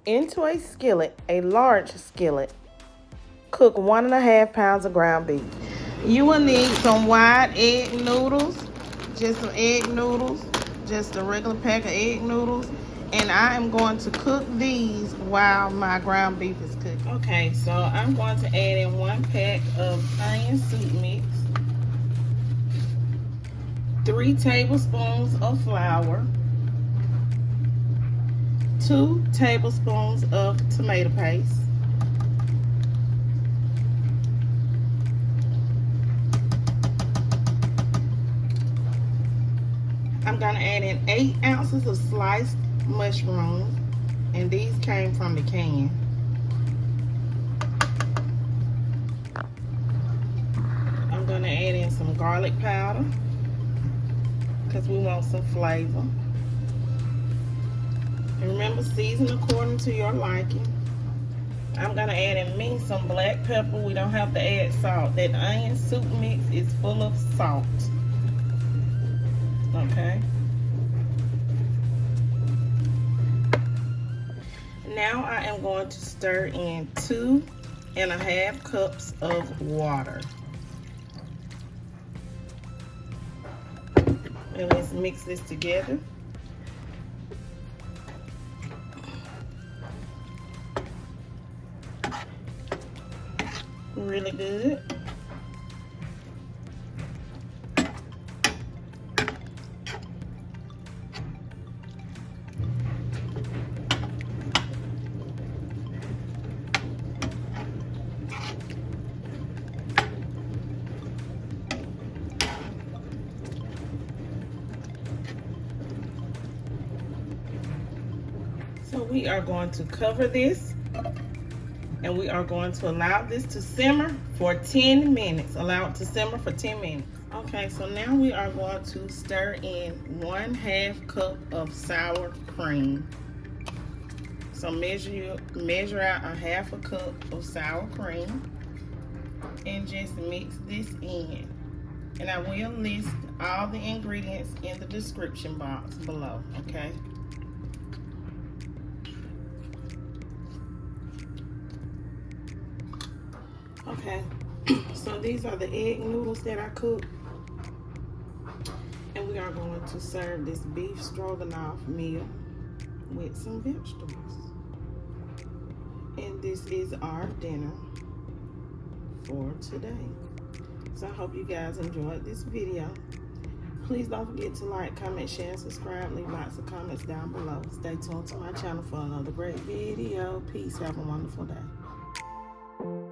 Into a skillet, a large skillet, cook 1.5 pounds of ground beef. You will need some wide egg noodles, just some egg noodles, just a regular pack of egg noodles. And I am going to cook these while my ground beef is cooking. Okay, so I'm going to add in 1 pack of onion soup mix, 3 tablespoons of flour, 2 tablespoons of tomato paste, I'm going to add in 8 ounces of sliced mushrooms, and these came from the can. I'm going to add in some garlic powder because we want some flavor. And remember, season according to your liking. I'm going to add in me some black pepper. We don't have to add salt. That onion soup mix is full of salt. Okay. Now I am going to stir in 2.5 cups of water. And let's mix this together. Really good. So we are going to cover this, and we are going to allow this to simmer for 10 minutes. Allow it to simmer for 10 minutes. Okay, so now we are going to stir in 1/2 cup of sour cream. So measure out 1/2 cup of sour cream and just mix this in. And I will list all the ingredients in the description box below, okay? Okay, so these are the egg noodles that I cooked. And we are going to serve this beef stroganoff meal with some vegetables. And this is our dinner for today. So I hope you guys enjoyed this video. Please don't forget to like, comment, share, and subscribe. Leave lots of comments down below. Stay tuned to my channel for another great video. Peace. Have a wonderful day.